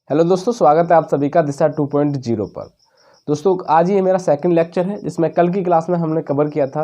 Hello दोस्तों, स्वागत है आप सभी का दिशा 2.0 पर। दोस्तों आज ये मेरा सेकंड लेक्चर है, जिसमें कल की क्लास में हमने कवर किया था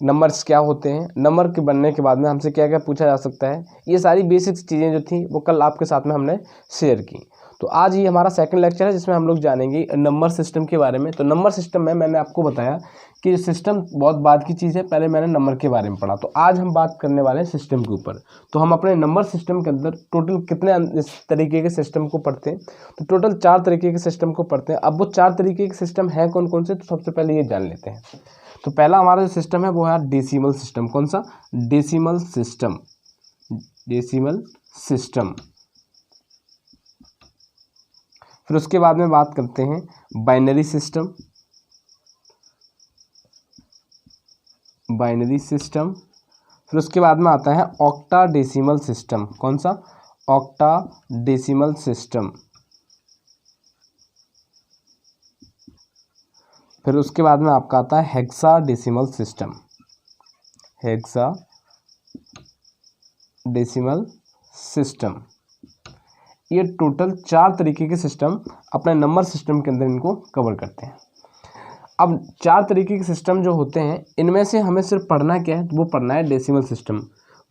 नंबर्स क्या होते हैं, नंबर के बनने के बाद में हमसे क्या क्या पूछा जा सकता है। ये सारी बेसिक चीज़ें जो थी वो कल आपके साथ में हमने शेयर की। तो आज ये हमारा सेकंड लेक्चर है, जिसमें हम लोग जानेंगे नंबर सिस्टम के बारे में। तो नंबर सिस्टम में मैंने आपको बताया कि सिस्टम बहुत बाद की चीज़ है, पहले मैंने नंबर के बारे में पढ़ा। तो आज हम बात करने वाले हैं सिस्टम के ऊपर। तो हम अपने नंबर सिस्टम के अंदर टोटल कितने इस तरीके के सिस्टम को पढ़ते हैं, तो टोटल 4 तरीके के सिस्टम को पढ़ते हैं। अब वो 4 तरीके के सिस्टम हैं कौन कौन से, तो सबसे पहले ये जान लेते हैं। तो पहला हमारा जो सिस्टम है वो है डेसिमल सिस्टम। कौन सा? Decimal system. Decimal system. फिर उसके बाद में बात करते हैं बाइनरी सिस्टम। Binary system. फिर उसके बाद में आता है ऑक्टाडेसिमल सिस्टम। कौन सा? ऑक्टाडेसिमल सिस्टम। फिर उसके बाद में आपका आता है हेक्साडेसिमल सिस्टम। Hexadecimal system. ये टोटल 4 तरीके के सिस्टम अपने नंबर सिस्टम के अंदर इनको कवर करते हैं। अब 4 तरीके के सिस्टम जो होते हैं, इनमें से हमें सिर्फ पढ़ना क्या है, तो वो पढ़ना है डेसिमल सिस्टम।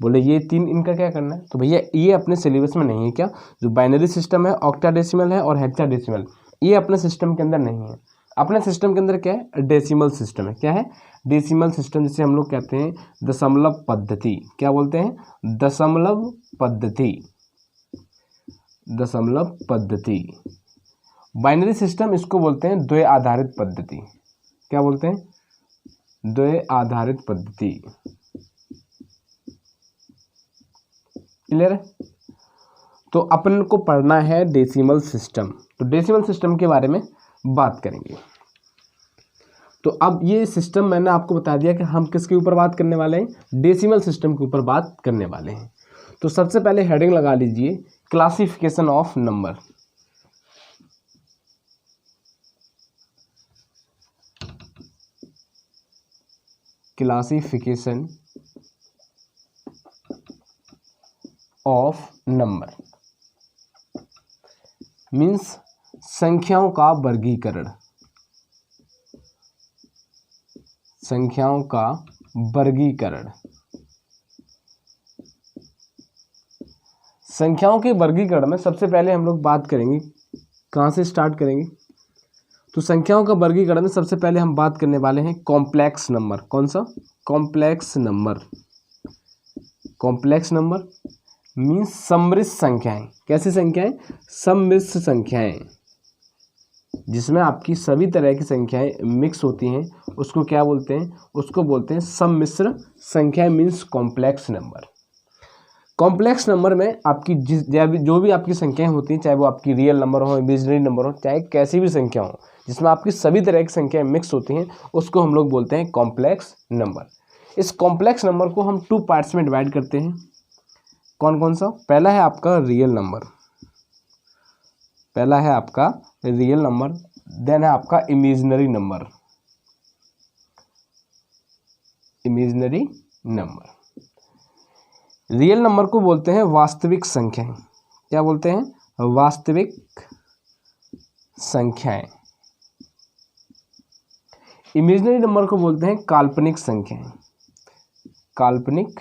बोले ये 3 इनका क्या करना है, तो भैया ये अपने सिलेबस में नहीं है। क्या? जो बाइनरी सिस्टम है, ऑक्टाडेसिमल है और हेक्साडेसिमल, ये अपने सिस्टम के अंदर नहीं है। अपने सिस्टम के अंदर क्या है? डेसिमल सिस्टम है। क्या है? डेसिमल सिस्टम, जिसे हम लोग कहते हैं दशमलव पद्धति। क्या बोलते हैं? दशमलव पद्धति। दशमलव पद्धति। बाइनरी सिस्टम इसको बोलते हैं द्वय आधारित पद्धति। क्या बोलते हैं? द्वय आधारित पद्धति। क्लियर है? तो अपन को पढ़ना है डेसिमल सिस्टम। तो डेसिमल सिस्टम के बारे में बात करेंगे। तो अब ये सिस्टम मैंने आपको बता दिया कि हम किसके ऊपर बात करने वाले हैं, डेसिमल सिस्टम के ऊपर बात करने वाले हैं। तो सबसे पहले हेडिंग लगा लीजिए, classification of number. Classification of number means संख्याओं का वर्गीकरण। संख्याओं का वर्गीकरण। संख्याओं के वर्गीकरण में सबसे पहले हम लोग बात करेंगे, कहाँ से स्टार्ट करेंगे, तो संख्याओं का वर्गीकरण में सबसे पहले हम बात करने वाले हैं कॉम्प्लेक्स नंबर। कौन सा? Complex number. Complex number means सम्मिश्र संख्याएं। कैसी संख्याएं? सम्मिश्र संख्याएं, जिसमें आपकी सभी तरह की संख्याएं मिक्स होती हैं, उसको क्या बोलते हैं? उसको बोलते हैं सम्मिश्र संख्याएं, means complex number. Complex number में आपकी जो भी आपकी संख्याएं होती हैं, चाहे वो आपकी रियल नंबर हो, इमेजिनरी नंबर हो, चाहे कैसी भी संख्या हो, जिसमें आपकी सभी तरह की संख्याएं मिक्स होती हैं, उसको हम लोग बोलते हैं कॉम्प्लेक्स नंबर। इस कॉम्प्लेक्स नंबर को हम 2 पार्ट्स में डिवाइड करते हैं। कौन कौन सा? पहला है आपका रियल नंबर। पहला है आपका रियल नंबर। देन है आपका imaginary number. Imaginary number. Real number को बोलते हैं वास्तविक संख्याएं। क्या बोलते हैं? वास्तविक संख्याएं। इमेजिनरी नंबर को बोलते हैं काल्पनिक संख्याएं। काल्पनिक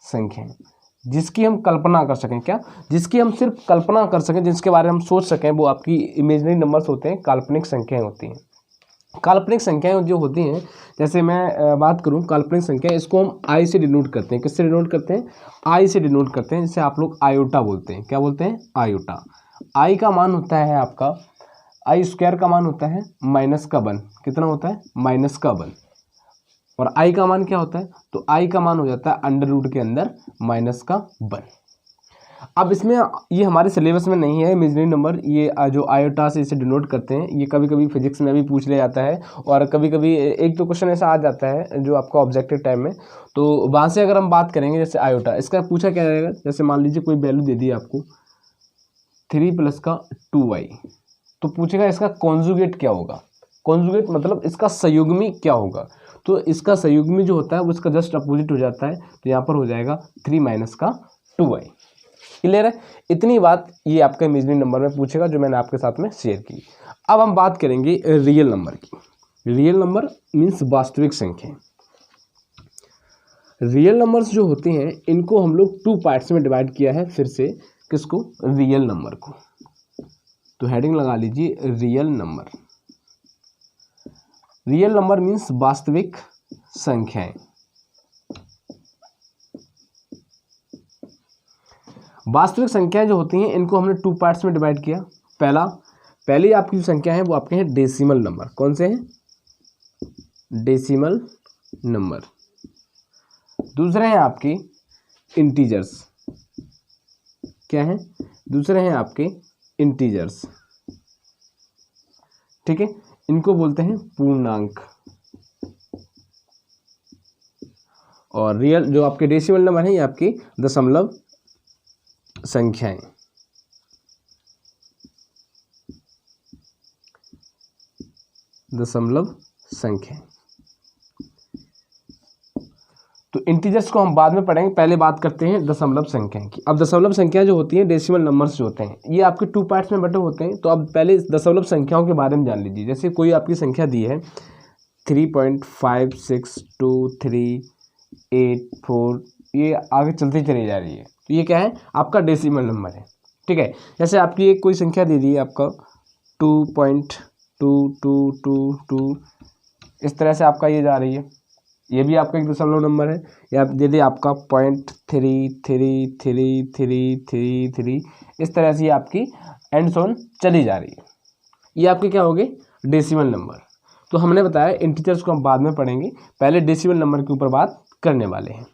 संख्याएं, जिसकी हम कल्पना कर सकें। क्या? जिसकी हम सिर्फ कल्पना कर सकें, जिसके बारे में हम सोच सकें, वो आपकी इमेजिनरी नंबर्स होते हैं, काल्पनिक संख्याएं होती हैं। काल्पनिक संख्याएं जो होती हैं, जैसे मैं बात करूं काल्पनिक संख्या, इसको हम आई से डिनोट करते हैं। किससे डिनोट करते हैं? आई से डिनोट करते हैं, जिसे आप लोग आयोटा बोलते हैं। क्या बोलते हैं? आयोटा। आई का मान होता है आपका, आई स्क्वायर का मान होता है -1। कितना होता है? -1। और आई का मान क्या होता है? तो आई का मान हो जाता है अंडर रूट के अंदर -1। अब इसमें ये हमारे सिलेबस में नहीं है इमेजिनरी नंबर, ये जो आयोटा से इसे डिनोट करते हैं, ये कभी कभी फिजिक्स में भी पूछ लिया जाता है, और कभी कभी 1-2 क्वेश्चन ऐसा आ जाता है जो आपका ऑब्जेक्टिव टाइम में। तो वहाँ से अगर हम बात करेंगे, जैसे आयोटा, इसका पूछा क्या रहेगा, जैसे मान लीजिए कोई वैल्यू दे दी आपको 3 + का 2y, तो पूछेगा इसका कॉन्जुगेट क्या होगा। कॉन्जुगेट मतलब इसका संयुग्मी क्या होगा। तो इसका संयुग्मी जो होता है वो इसका जस्ट अपोजिट हो जाता है, तो यहाँ पर हो जाएगा 3 - का 2y। क्लियर है? इतनी बात ये आपका इमेजिनरी नंबर में पूछेगा जो मैंने आपके साथ में शेयर की। अब हम बात करेंगे रियल नंबर की। रियल नंबर मीन्स वास्तविक संख्या। रियल नंबर्स जो होते हैं इनको हम लोग 2 पार्ट्स में डिवाइड किया है। फिर से किसको? रियल नंबर को। तो हेडिंग लगा लीजिए real number. Real number means वास्तविक संख्याएं। वास्तविक संख्याएं जो होती हैं इनको हमने 2 पार्ट्स में डिवाइड किया। पहली आपकी जो संख्या है वो आपके हैं डेसिमल नंबर। कौन से हैं? Decimal number. दूसरे हैं आपके इंटीजर्स। क्या है? दूसरे हैं आपके इंटीजर्स। ठीक है, इनको बोलते हैं पूर्णांक। और रियल जो आपके डेसिमल नंबर है ये आपकी दशमलव संख्याएं। दशमलव संख्याएं। तो इंटीजर्स को हम बाद में पढ़ेंगे, पहले बात करते हैं दशमलव संख्या की। अब दशमलव संख्या जो होती है डेसिमल नंबर्स जो होते हैं ये आपके 2 पार्ट्स में बटे होते हैं। तो अब पहले दशमलव संख्याओं के बारे में जान लीजिए। जैसे कोई आपकी संख्या दी है 3.562384, ये आगे चलती चली जा रही है, तो ये क्या है? आपका डेसिमल नंबर है। ठीक है, जैसे आपकी एक कोई संख्या दे दी है आपका 2.2222, इस तरह से आपका ये जा रही है, ये भी आपका एक दशमलव नंबर है। या दे दे आपका 0.33333, इस तरह से ये आपकी एंड सोन चली जा रही है। ये आपके क्या हो गए? Decimal number. तो हमने बताया इंटीजर्स को हम बाद में पढ़ेंगे, पहले डेसिमल नंबर के ऊपर बात करने वाले हैं।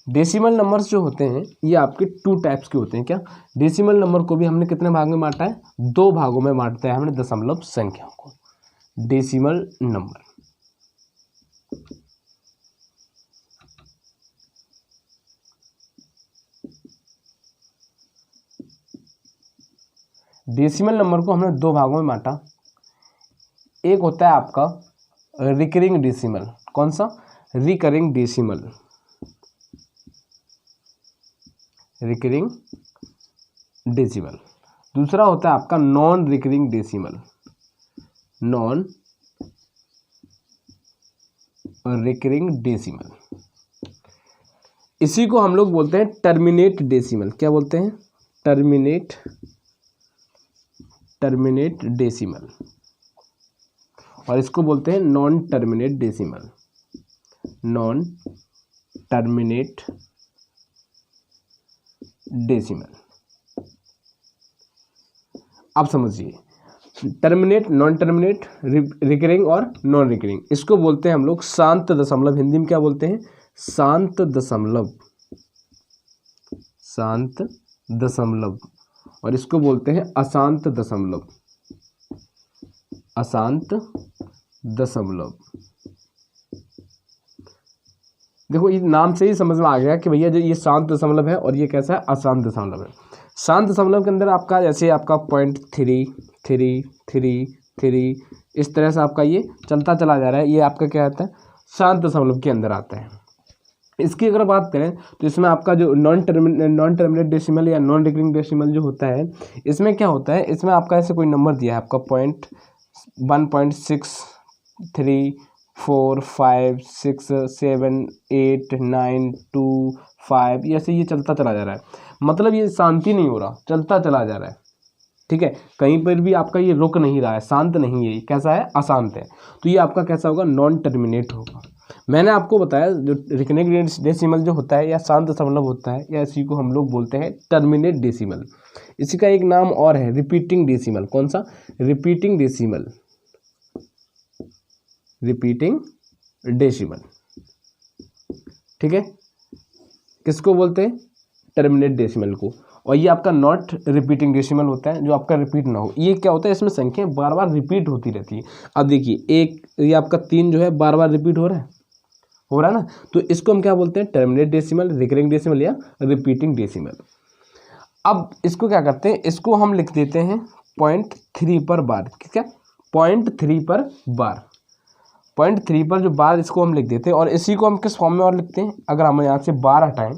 डेसिमल नंबर्स जो होते हैं ये आपके 2 टाइप्स के होते हैं। क्या? डेसिमल नंबर को भी हमने कितने भाग में बांटा है? 2 भागों में बांटते हैं हमने दशमलव संख्याओं को। डेसिमल नंबर को हमने 2 भागों में बांटा। एक होता है आपका रिकरिंग डेसिमल। कौन सा? Recurring decimal. Recurring decimal. दूसरा होता है आपका non recurring decimal. Non recurring decimal. इसी को हम लोग बोलते हैं टर्मिनेट डेसिमल। क्या बोलते हैं? Terminate decimal. और इसको बोलते हैं non terminate decimal. Non terminate decimal. आप समझिए, टर्मिनेट, नॉन टर्मिनेट, रिकरिंग और नॉन रिकरिंग, इसको बोलते हैं हम लोग शांत दशमलव। हिंदी में क्या बोलते हैं? शांत दशमलव। शांत दशमलव। और इसको बोलते हैं अशांत दशमलव। अशांत दशमलव। देखो ये नाम से ही समझ में आ गया कि भैया जो ये शांत दशमलव है और ये कैसा है? अशांत दशमलव है। शांत दशमलव के अंदर आपका जैसे आपका 0.333 इस तरह से आपका ये चलता चला जा रहा है, ये आपका क्या आता है? शांत दशमलव के अंदर आता है। इसकी अगर बात करें तो इसमें आपका जो नॉन टर्मिनेट डेसिमल या नॉन रिकरिंग डेसिमल जो होता है, इसमें क्या होता है? इसमें आपका ऐसे कोई नंबर दिया है आपका 1.634567892 ऐसे ये चलता चला जा रहा है। मतलब ये शांति नहीं हो रहा, चलता चला जा रहा है। ठीक है, कहीं पर भी आपका ये रुक नहीं रहा है, शांत नहीं है, ये कैसा है? अशांत है। तो ये आपका कैसा होगा? नॉन टर्मिनेट होगा। मैंने आपको बताया जो रिकरिंग डेसिमल जो होता है या शांत दशमलव होता है, या इसी को हम लोग बोलते हैं टर्मिनेट डेसिमल। इसी का एक नाम और है रिपीटिंग डेसिमल। कौन सा? Repeating decimal. Repeating decimal. ठीक है, किसको बोलते हैं? टर्मिनेट डेसिमल को। और ये आपका नॉट रिपीटिंग डेसिमल होता है, जो आपका रिपीट ना हो। ये क्या होता है? इसमें संख्या बार बार रिपीट होती रहती है। अब देखिए, एक ये आपका 3 जो है बार बार रिपीट हो रहा है ना, तो इसको हम क्या बोलते हैं? टर्मिनेट डेसिमल, रिकरिंग डेसिमल या रिपीटिंग डेसिमल। अब इसको क्या करते हैं? इसको हम लिख देते हैं 0.3 पर बार। क्या? 0.3 पर बार। 0.3 पर जो बार, इसको हम लिख देते हैं। और इसी को हम किस फॉर्म में और लिखते हैं? अगर हम यहाँ से बार हटाएं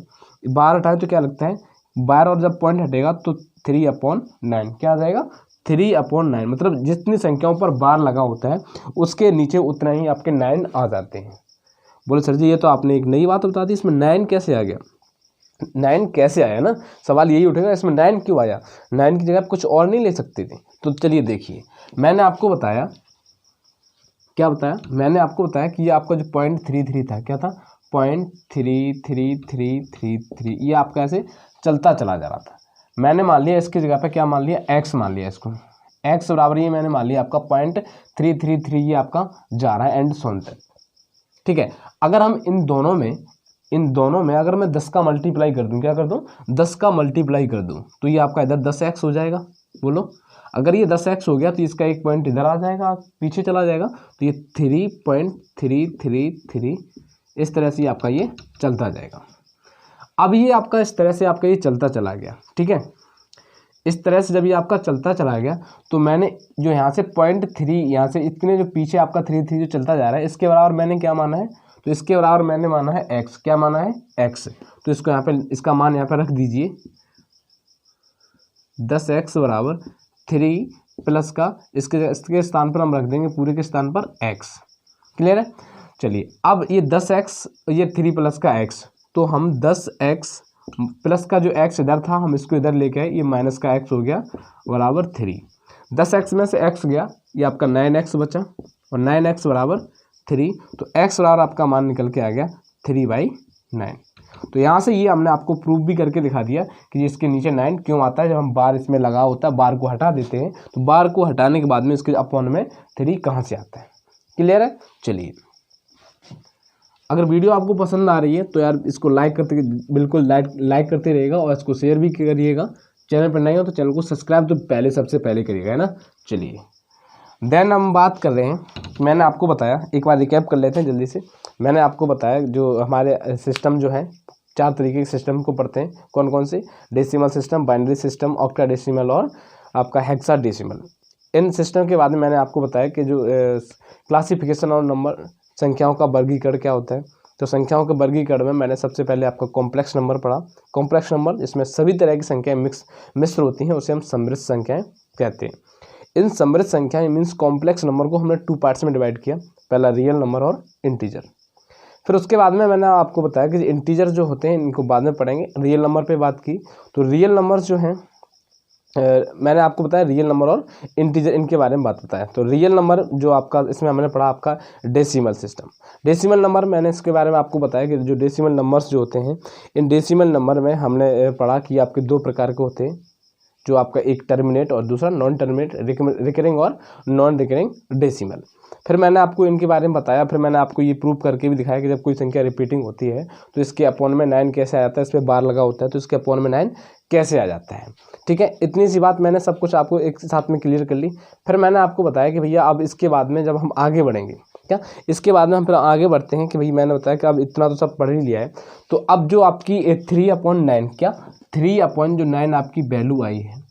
तो क्या लगता है बार और जब पॉइंट हटेगा तो 3/9 क्या आ जाएगा 3/9, मतलब जितनी संख्याओं पर बार लगा होता है उसके नीचे उतना ही आपके 9 आ जाते हैं। बोले सर जी ये तो आपने एक नई बात बता दी, इसमें 9 कैसे आ गया? 9 कैसे आया ना, सवाल यही उठेगा इसमें 9 क्यों आया, 9 की जगह आप कुछ और नहीं ले सकते थे? तो चलिए देखिए, मैंने आपको बताया, क्या बताया, मैंने आपको बताया कि ये आपका जो 0.33 था, क्या था 0.33333, ये आपका ऐसे चलता चला जा रहा था। मैंने मान लिया इसकी जगह पे क्या मान लिया, x मान लिया, इसको x बराबर ये मैंने मान लिया आपका 0.333 ये आपका जा रहा है एंड सोन तक। ठीक है, अगर हम इन दोनों में अगर मैं 10 का मल्टीप्लाई कर दूं, क्या कर दूं 10 का मल्टीप्लाई कर दूं, तो ये आपका इधर 10x हो जाएगा। बोलो, अगर ये 10x हो गया तो इसका एक पॉइंट इधर आ जाएगा, पीछे चला जाएगा, तो ये 3.333 इस तरह से आपका ये चलता जाएगा। अब ये आपका इस तरह से आपका ये चलता चला गया। ठीक है, इस तरह से जब ये आपका चलता चला गया तो मैंने जो यहाँ से 0.3 यहाँ से इतने जो पीछे आपका 3 जो चलता जा रहा है इसके बराबर मैंने क्या माना है, तो इसके बराबर मैंने माना है x। क्या माना है x, तो इसको यहाँ पे इसका मान यहाँ पे रख दीजिए 10x बराबर 3 प्लस का इसके स्थान पर हम रख देंगे पूरे के स्थान पर x। क्लियर है? चलिए अब ये 10x ये 3 प्लस का x, तो हम 10x प्लस का जो x इधर था हम इसको इधर लेके आए, ये माइनस का x हो गया बराबर 3। 10x में से x गया, ये आपका 9x बचा और 9x बराबर 3, तो x बराबर आपका मान निकल के आ गया 3/9। तो यहाँ से ये हमने आपको प्रूफ भी करके दिखा दिया कि इसके नीचे 9 क्यों आता है। जब हम बार इसमें लगा होता है, बार को हटा देते हैं, तो बार को हटाने के बाद में इसके अपॉन में 3 कहाँ से आता है। क्लियर है? चलिए, अगर वीडियो आपको पसंद आ रही है तो यार इसको लाइक करते, बिल्कुल लाइक करते रहिएगा और इसको शेयर भी करिएगा। चैनल पर नए हो तो चैनल को सब्सक्राइब तो पहले सबसे पहले करिएगा, है ना। चलिए देन हम बात कर रहे हैं, मैंने आपको बताया, एक बार रिकैप कर लेते हैं जल्दी से। मैंने आपको बताया जो हमारे सिस्टम जो है 4 तरीके के सिस्टम को पढ़ते हैं, कौन कौन से, डेसिमल सिस्टम, बाइनरी सिस्टम, ऑक्टाडेसिमल और आपका हेक्साडेसिमल। इन सिस्टम के बाद में मैंने आपको बताया कि जो क्लासिफिकेशन और नंबर संख्याओं का वर्गीकरण क्या होता है। तो संख्याओं के वर्गीकरण में मैंने सबसे पहले आपका कॉम्प्लेक्स नंबर पढ़ा। कॉम्प्लेक्स नंबर इसमें सभी तरह की संख्याएं मिश्र होती हैं, उसे हम समृद्ध संख्याएं कहते हैं। इन समृद्ध संख्याएं मीन्स कॉम्प्लेक्स नंबर को हमने 2 पार्ट्स में डिवाइड किया, पहला रियल नंबर और इंटीजर। फिर उसके बाद में मैंने आपको बताया कि इंटीजर जो होते हैं इनको बाद में पढ़ेंगे। रियल नंबर पे बात की, तो रियल नंबर जो हैं मैंने आपको बताया रियल नंबर और इंटीजर, इनके बारे में बात बताया। तो रियल नंबर जो आपका इसमें हमने पढ़ा आपका डेसिमल सिस्टम। डेसिमल नंबर मैंने इसके बारे में आपको बताया कि जो डेसिमल नंबर्स जो होते हैं, इन डेसिमल नंबर में हमने पढ़ा कि आपके 2 प्रकार के होते हैं, जो आपका एक टर्मिनेट और दूसरा नॉन टर्मिनेट, रिकरिंग और नॉन रिकरिंग डेसिमल। फिर मैंने आपको इनके बारे में बताया। फिर मैंने आपको ये प्रूव करके भी दिखाया कि जब कोई संख्या रिपीटिंग होती है तो इसके अपॉन में 9 कैसे आ जाता है, इस पर बार लगा होता है तो इसके अपॉन में 9 कैसे आ जाता है। ठीक है, इतनी सी बात मैंने सब कुछ आपको एक साथ में क्लियर कर ली। फिर मैंने आपको बताया कि भैया अब इसके बाद में जब हम आगे बढ़ेंगे, क्या इसके बाद में हम फिर आगे बढ़ते हैं कि भाई मैंने बताया कि अब इतना तो सब पढ़ ही लिया है, तो अब जो आपकी 3/9 क्या 3/9 आपकी वैल्यू आई है,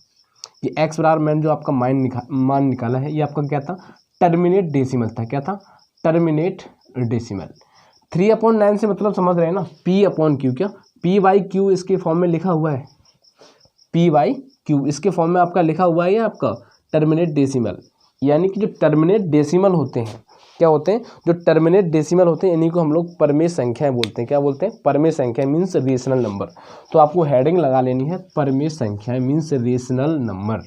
ये x बराबर मैंने जो आपका मान निकाला है, ये आपका क्या था, टर्मिनेट डेसिमल था। क्या था, टर्मिनेट डेसिमल। 3/9 से मतलब समझ रहे हैं ना, p/q, क्या p/q इसके फॉर्म में लिखा हुआ है, p/q इसके फॉर्म में आपका लिखा हुआ है, ये आपका टर्मिनेट डेसिमल। यानी कि जो टर्मिनेट डेसिमल होते हैं, क्या होते हैं, जो टर्मिनेट डेसिमल होते हैं इन्हीं को हम लोग परमेय संख्याएं बोलते हैं। क्या बोलते हैं, परमेय संख्याएं मीन्स रेशनल नंबर। तो आपको हेडिंग लगा लेनी है, परमेय संख्याएं means rational number,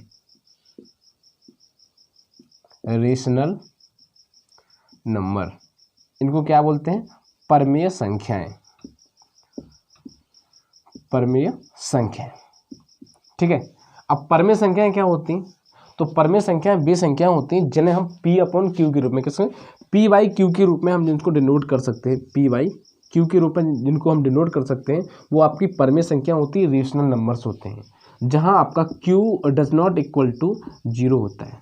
rational number, इनको क्या बोलते हैं, परमेय संख्याएं, परमेय संख्याएं। ठीक है, अब परमेय संख्याएं क्या होती हैं, तो परमेय संख्याएं वे संख्याएं होती हैं जिन्हें हम p/q के रूप में, किसमें, p/q के रूप में हम जिनको डिनोट कर सकते हैं, p/q के रूप में जिनको हम डिनोट कर सकते हैं, वो आपकी परमेय संख्या होती है, रेशनल नंबर्स होते हैं, जहां आपका q does not equal to 0 होता है।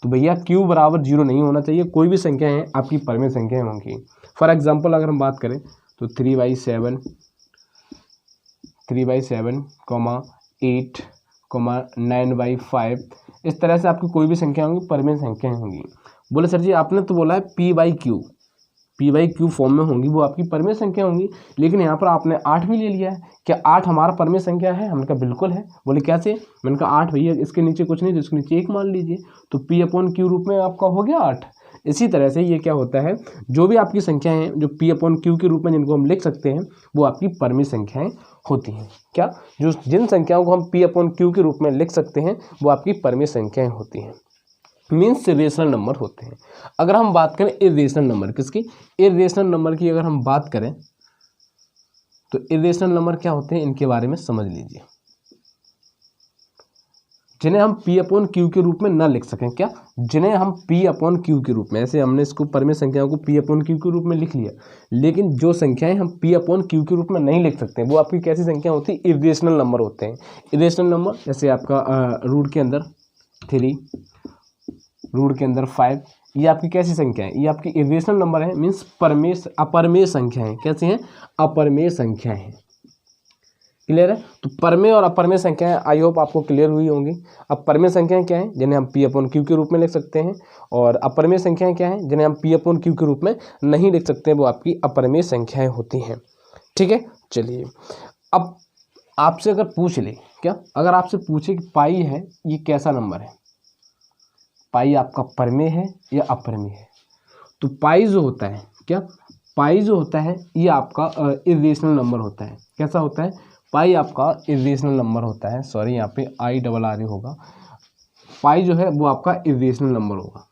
तो भैया q बराबर 0 नहीं होना चाहिए, कोई भी संख्या है आपकी परमेय संख्याएं होंगी। फॉर एग्जाम्पल अगर हम बात करें तो 3/7, 8, 9/5, इस तरह से आपकी कोई भी संख्या होंगी, परमेय संख्याएं होंगी। बोले सर जी आपने तो बोला है p/q, p/q फॉर्म में होंगी वो आपकी परमेय संख्या होंगी। लेकिन यहाँ पर आपने 8 भी ले लिया है, क्या 8 हमारा परमेय संख्या है? हमने कहा बिल्कुल है। बोले कैसे? मैंने कहा 8 भैया इसके नीचे कुछ नहीं तो इसके नीचे 1 मान लीजिए, तो p/q रूप में आपका हो गया 8। इसी तरह से ये क्या होता है, जो भी आपकी संख्याएं हैं जो p/q के रूप में जिनको हम लिख सकते हैं वो आपकी परमेय संख्याएं होती हैं। क्या? जो जिन संख्याओं को हम p/q के रूप में लिख सकते हैं वो आपकी परमेय संख्याएं होती हैं, मीन्स रेशनल नंबर होते हैं। अगर हम बात करें इर्रेशनल नंबर, किसकी? इर्रेशनल नंबर की अगर हम बात करें तो इर्रेशनल नंबर क्या होते हैं इनके बारे में समझ लीजिए, जिन्हें हम p/q के रूप में न लिख सकें। क्या? जिन्हें हम p/q के रूप में, ऐसे हमने इसको परमेय संख्याओं को p/q के रूप में लिख लिया, लेकिन जो संख्याएं हम p/q के रूप में नहीं लिख सकते वो आपकी कैसी संख्या होती है? इर्रेशनल नंबर होते हैं। इर्रेशनल नंबर जैसे आपका रूट के अंदर 3, रूट के अंदर 5, ये आपकी कैसी संख्या है? ये आपकी इर्रेशनल नंबर है, मीन्स अपरमेय संख्या है। कैसी हैं? अपरमेय संख्या है। क्लियर है? तो परमेय और अपरमेय संख्याएं आई होप आपको क्लियर हुई होंगी। अब परमेय संख्याएं क्या हैं? जिन्हें हम p/q के रूप में लिख सकते हैं, और अपरमेय संख्याएं क्या हैं? जिन्हें हम p/q के रूप में नहीं लिख सकते, वो आपकी अपरमेय संख्याएं होती हैं। ठीक है, चलिए अब आपसे अगर पूछ ले, क्या अगर आपसे पूछे कि पाई है ये कैसा नंबर है, पाई आपका परमेय है या अपरमेय है, तो पाई जो होता है, क्या पाई जो होता है ये आपका इर्रेशनल नंबर होता है। कैसा होता है? पाई आपका इर्रेशनल नंबर होता है। सॉरी, यहाँ पे IRR होगा। पाई जो है वो आपका इर्रेशनल नंबर होगा।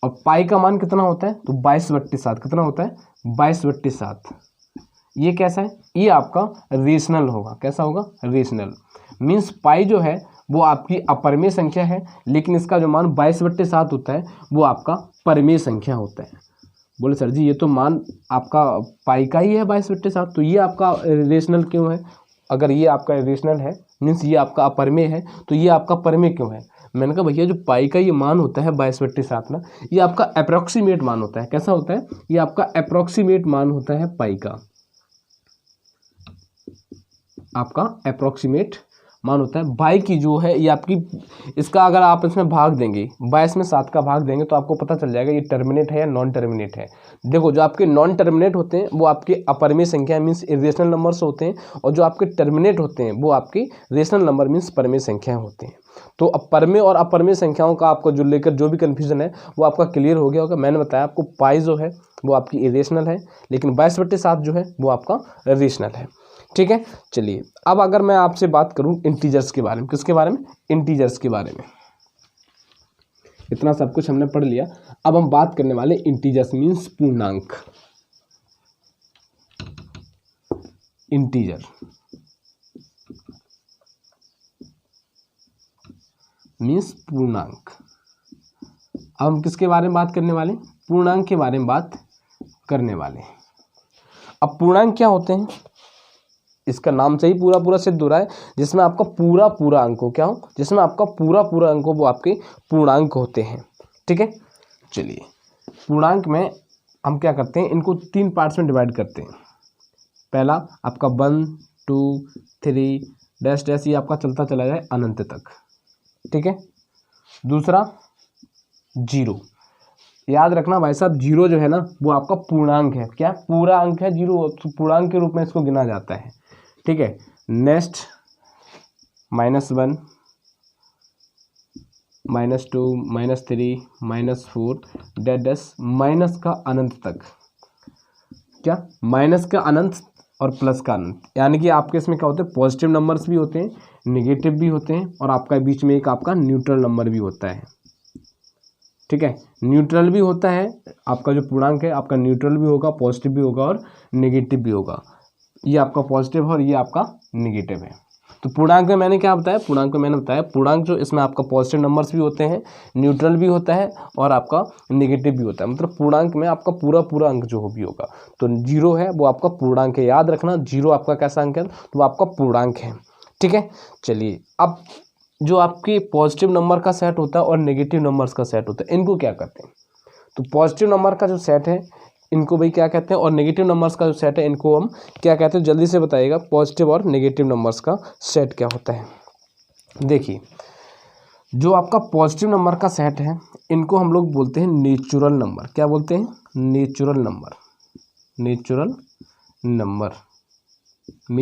और पाई का मान कितना होता है? तो 22/7। कितना होता है? 22/7। ये कैसा है? ये आपका रेशनल होगा। कैसा होगा? रेशनल। मीन्स पाई जो है वो आपकी अपरमेय संख्या है, लेकिन इसका जो मान 22/7 होता है वो आपका परमेय संख्या होता है। बोले सर जी ये तो मान आपका पाई का ही है 22/7, तो ये आपका रेशनल क्यों है? अगर ये आपका रेशनल है मीन्स ये आपका अपरमेय है, तो ये आपका परमेय क्यों है? मैंने कहा भैया जो पाई का ये मान होता है 22/7 ना, ये आपका अप्रोक्सीमेट मान होता है। कैसा होता है? ये आपका अप्रोक्सीमेट मान होता है पाई का, आपका अप्रोक्सीमेट मान होता है। बाई की जो है ये आपकी, इसका अगर आप इसमें भाग देंगे, 22 में 7 का भाग देंगे तो आपको पता चल जाएगा ये टर्मिनेट है या नॉन टर्मिनेट है। देखो जो आपके नॉन टर्मिनेट होते हैं वो आपके अपरमेय संख्या मीन्स इर्रेशनल नंबर्स होते हैं, और जो आपके टर्मिनेट होते हैं वो आपके रेशनल नंबर मीन्स परमेय संख्याएं होते हैं। तो अब परमेय और अपरमेय संख्याओं का आपको जो लेकर जो भी कन्फ्यूजन है वो आपका क्लियर हो गया होगा। मैंने बताया आपको पाई जो है वो आपकी इर्रेशनल है, लेकिन 22/7 जो है वो आपका रेशनल है। ठीक है, चलिए अब अगर मैं आपसे बात करूं इंटीजर्स के बारे में, किसके बारे में? इंटीजर्स के बारे में। इतना सब कुछ हमने पढ़ लिया, अब हम बात करने वाले इंटीजर्स मीन्स पूर्णांक। इंटीजर मीन्स पूर्णांक। अब हम किसके बारे में बात करने वाले? पूर्णांक के बारे में बात करने वाले। अब पूर्णांक क्या होते हैं? इसका नाम से ही पूरा सिद्ध हो रहा है, जिसमें आपका पूरा अंक हो। क्या हो? जिसमें आपका पूरा अंक हो वो आपके पूर्णांक होते हैं। ठीक है, चलिए पूर्णांक में हम क्या करते हैं, इनको 3 पार्ट्स में डिवाइड करते हैं। पहला आपका 1 2 3 डैश डैश, ये आपका चलता चला जाए अनंत तक। ठीक है, दूसरा 0। याद रखना भाई साहब, 0 जो है ना वो आपका पूर्णांक है। क्या? पूरा अंक है 0, पूर्णांक के रूप में इसको गिना जाता है। ठीक है, नेक्स्ट -1 -2 -3 -4 डैश माइनस का अनंत तक। क्या? माइनस का अनंत और प्लस का अनंत, यानी कि आपके इसमें क्या होते हैं, पॉजिटिव नंबर्स भी होते हैं, नेगेटिव भी होते हैं, और आपका बीच में एक आपका न्यूट्रल नंबर भी होता है। ठीक है, न्यूट्रल भी होता है, आपका जो पूर्णांक है आपका न्यूट्रल भी होगा, पॉजिटिव भी होगा और नेगेटिव भी होगा। ये आपका पॉजिटिव है और ये आपका नेगेटिव है। तो पूर्णांक में मैंने क्या बताया? पूर्णांक जो इसमें आपका पॉजिटिव नंबर्स भी होते हैं, न्यूट्रल भी होता है और आपका नेगेटिव भी होता है। मतलब पूर्णांक में आपका पूरा अंक जो भी होगा, तो 0 है वो आपका पूर्णांक है। याद रखना 0 आपका कैसा अंक है? तो वो आपका पूर्णांक है। ठीक है, चलिए अब जो आपके पॉजिटिव नंबर का सेट होता है और नेगेटिव नंबर्स का सेट होता है, इनको क्या कहते हैं? तो पॉजिटिव नंबर का जो सेट है इनको भाई क्या कहते हैं, और नेगेटिव नंबर्स का जो सेट है इनको हम क्या कहते हैं? जल्दी से बताइएगा, पॉजिटिव और नेगेटिव नंबर्स का सेट क्या होता है। देखिए जो आपका पॉजिटिव नंबर का सेट है इनको हम लोग बोलते हैं नेचुरल नंबर। क्या बोलते हैं? Natural number. Natural number mean